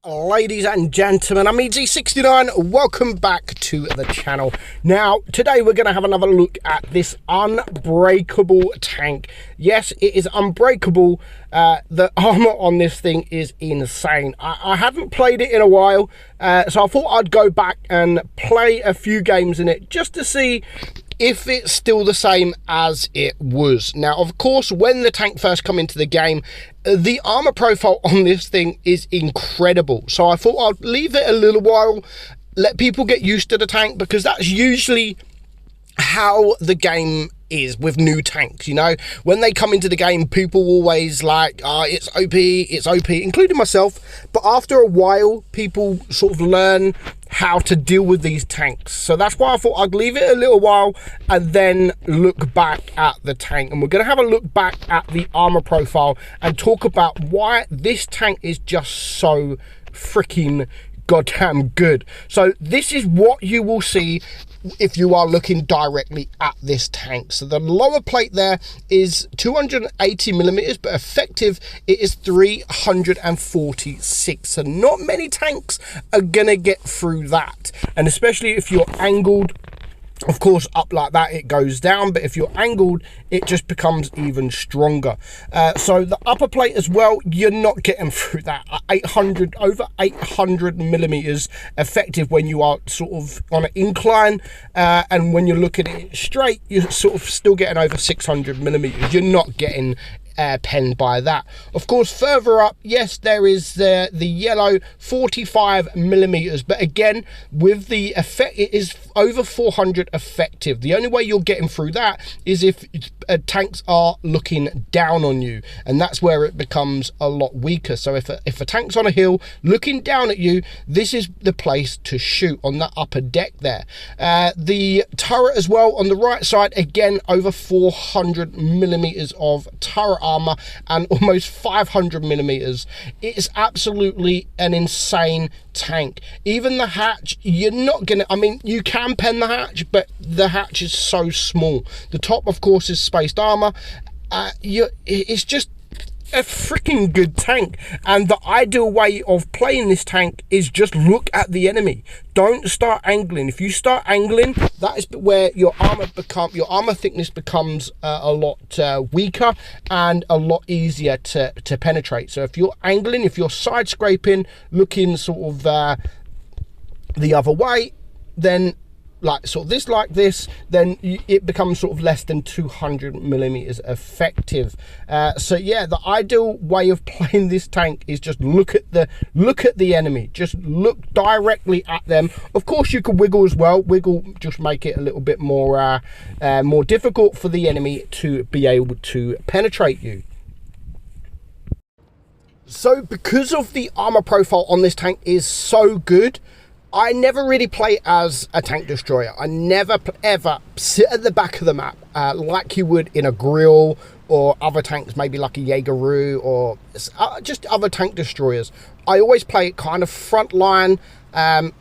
Ladies and gentlemen, I'm meadsy69. Welcome back to the channel. Now, today we're going to have another look at this Unbreakable tank. Yes, it is Unbreakable. The armor on this thing is insane. I haven't played it in a while, so I thought I'd go back and play a few games in it just to see if it's still the same as it was. Now, of course, when the tank first come into the game, the armor profile on this thing is incredible. So I thought I'd leave it a little while, let people get used to the tank, because that's usually how the game is with new tanks. You know, when they come into the game, people always like, it's OP, including myself. But after a while, people sort of learn how to deal with these tanks. So that's why I thought I'd leave it a little while and then look back at the tank. And we're going to have a look back at the armor profile and talk about why this tank is just so freaking goddamn good. So this is what you will see if you are looking directly at this tank. So the lower plate there is 280 millimeters, but effective it is 346. So not many tanks are gonna get through that, and especially if you're angled. Of course, up like that it goes down, but if you're angled it just becomes even stronger. So the upper plate as well, you're not getting through that. Over 800 millimeters effective when you are sort of on an incline, and when you're looking at it straight, you're sort of still getting over 600 millimeters. You're not getting penned by that. Of course, further up, yes, there is the yellow 45 millimeters, but again, with the effect, it is over 400 effective. The only way you're getting through that is if tanks are looking down on you, and that's where it becomes a lot weaker. So if a tank's on a hill looking down at you, this is the place to shoot, on the upper deck there. The turret as well on the right side, again, over 400 millimeters of turret armor and almost 500 millimeters. It's absolutely an insane tank. Even the hatch, you're not gonna, I mean, you can pen the hatch, but the hatch is so small. The top, of course, is spaced armor. It's just a freaking good tank, and the ideal way of playing this tank is just look at the enemy. Don't start angling. If you start angling, that is where your armor thickness becomes a lot weaker and a lot easier to penetrate. So if you're angling, if you're side scraping, looking sort of the other way, then like this, then it becomes sort of less than 200 millimeters effective. So yeah, the ideal way of playing this tank is just look at the enemy. Just look directly at them. Of course, you can wiggle as well. Wiggle just make it a little bit more more difficult for the enemy to be able to penetrate you. So because of the armor profile on this tank is so good, I never really play as a tank destroyer. I never ever sit at the back of the map like you would in a grill or other tanks, maybe like a Jaegeru or just other tank destroyers. I always play it kind of front line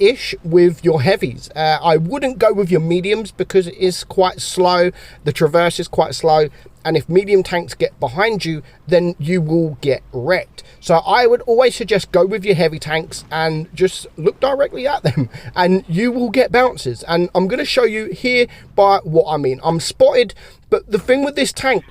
ish with your heavies. I wouldn't go with your mediums because it is quite slow. The traverse is quite slow, and if medium tanks get behind you, then you will get wrecked. So I would always suggest go with your heavy tanks and just look directly at them, and you will get bounces. And I'm going to show you here by what I mean. I'm spotted, but the thing with this tank,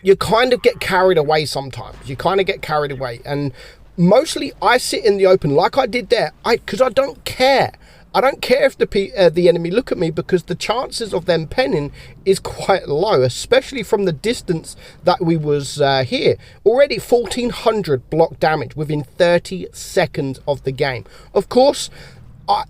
you kind of get carried away sometimes. You kind of get carried away, and mostly I sit in the open like I did there, because I don't care. I don't care if the enemy look at me, because the chances of them penning is quite low, especially from the distance that we was here. Already 1400 block damage within 30 seconds of the game. Of course,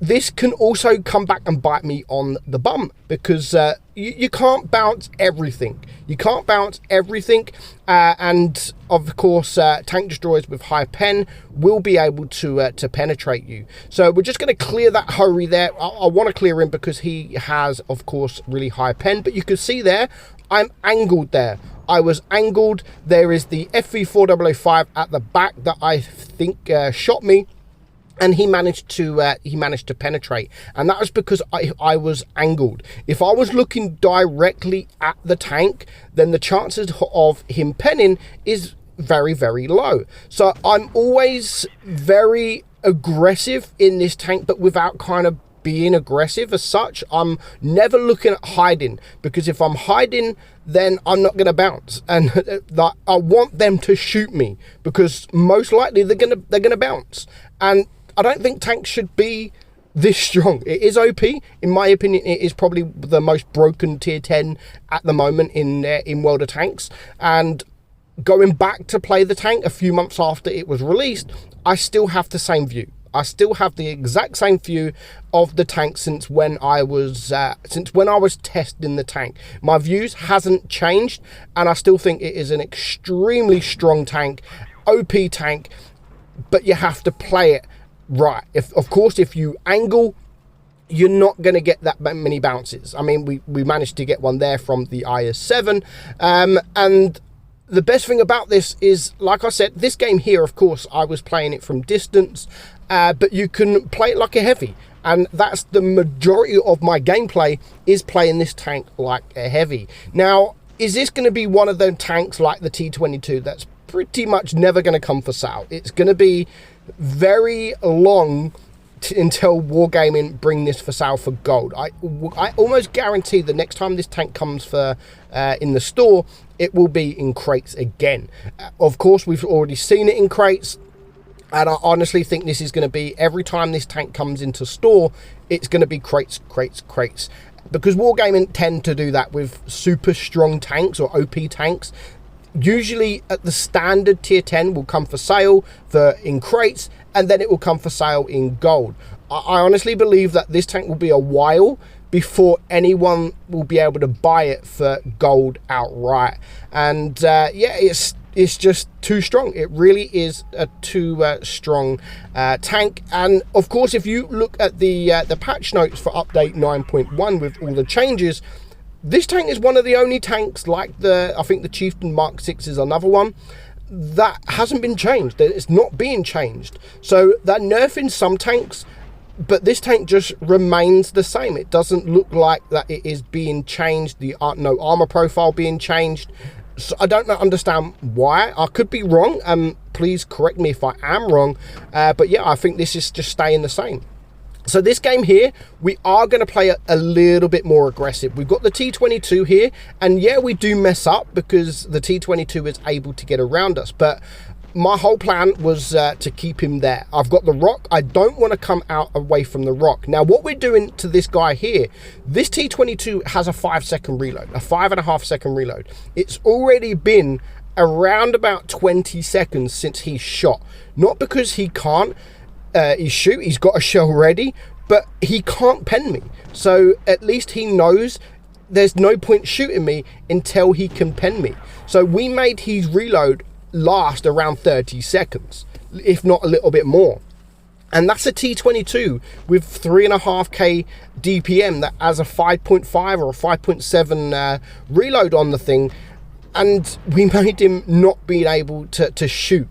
this can also come back and bite me on the bum, because you can't bounce everything. You can't bounce everything, and of course, tank destroyers with high pen will be able to penetrate you. So we're just going to clear that hurry there. I want to clear him because he has, of course, really high pen. But you can see there, I'm angled there. I was angled. There is the FV4005 at the back that I think shot me, and he managed to penetrate, and that was because I was angled. If I was looking directly at the tank, then the chances of him penning is very, very low. So I'm always very aggressive in this tank, but without kind of being aggressive as such. I'm never looking at hiding, because if I'm hiding, then I'm not going to bounce, and I want them to shoot me, because most likely they're gonna bounce. And I don't think tanks should be this strong. It is OP. In my opinion, it is probably the most broken tier 10 at the moment in World of Tanks. And going back to play the tank a few months after it was released, I still have the same view. I still have the exact same view of the tank since when I was testing the tank. My views hasn't changed, and I still think it is an extremely strong tank, OP tank, but you have to play it right. Of course, if you angle, you're not going to get that many bounces. I mean, we managed to get one there from the IS-7, and the best thing about this is, like I said, this game here, of course, I was playing it from distance, but you can play it like a heavy, and that's the majority of my gameplay, is playing this tank like a heavy. Now, is this going to be one of those tanks like the T22 that's pretty much never going to come for sale? It's going to be very long until Wargaming bring this for sale for gold. I almost guarantee the next time this tank comes for in the store, it will be in crates again. Of course, we've already seen it in crates, and I honestly think this is going to be, every time this tank comes into store, it's going to be crates, because Wargaming tend to do that with super strong tanks or OP tanks. Usually at the standard tier 10 will come for sale in crates, and then it will come for sale in gold. I honestly believe that this tank will be a while before anyone will be able to buy it for gold outright. And yeah, it's just too strong. It really is a too strong tank. And of course, if you look at the patch notes for update 9.1 with all the changes, this tank is one of the only tanks, like I think the Chieftain Mark 6 is another one, that hasn't been changed. It's not being changed. So they're nerfing some tanks, but this tank just remains the same. It doesn't look like that it is being changed. No armor profile being changed. So I don't understand why. I could be wrong. Please correct me if I am wrong. But yeah, I think this is just staying the same. So this game here, we are going to play a little bit more aggressive. We've got the T22 here, and yeah, we do mess up because the T22 is able to get around us, but my whole plan was to keep him there. I've got the rock. I don't want to come out away from the rock. Now, what we're doing to this guy here, this T22 has a 5-second reload, a 5.5-second reload. It's already been around about 20 seconds since he's shot. Not because he can't. He's got a shell ready, but he can't pen me. So at least he knows there's no point shooting me until he can pen me. So we made his reload last around 30 seconds, if not a little bit more. And that's a T22 with 3.5k DPM that has a 5.5 or a 5.7 reload on the thing. And we made him not being able to shoot.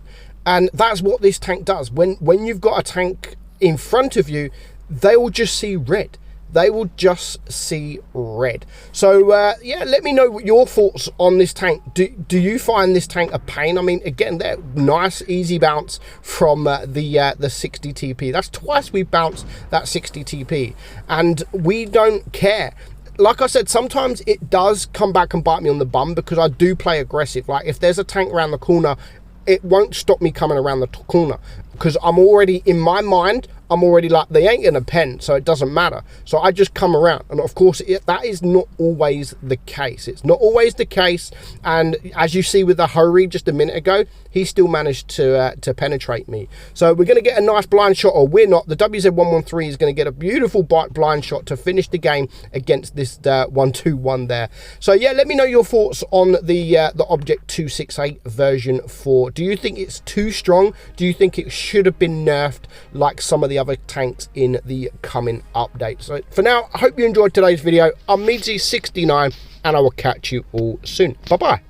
And that's what this tank does. When you've got a tank in front of you, they will just see red. They will just see red. So yeah, let me know what your thoughts on this tank. Do you find this tank a pain? I mean, again, they're nice, easy bounce from the 60 TP. That's twice we bounced that 60 TP, and we don't care. Like I said, sometimes it does come back and bite me on the bum because I do play aggressive. Like if there's a tank around the corner, it won't stop me coming around the corner because I'm already, in my mind, I'm already like, they ain't gonna pen, so it doesn't matter. So I just come around, and of course that is not always the case. It's not always the case, and as you see with the Hurry just a minute ago, he still managed to penetrate me. So we're gonna get a nice blind shot, or we're not. The WZ113 is gonna get a beautiful blind shot to finish the game against this 121 there. So yeah, let me know your thoughts on the Object 268 version 4. Do you think it's too strong? Do you think it should have been nerfed like some of the other tanks in the coming update? So for now, I hope you enjoyed today's video. I'm meadsy69, and I will catch you all soon. Bye bye.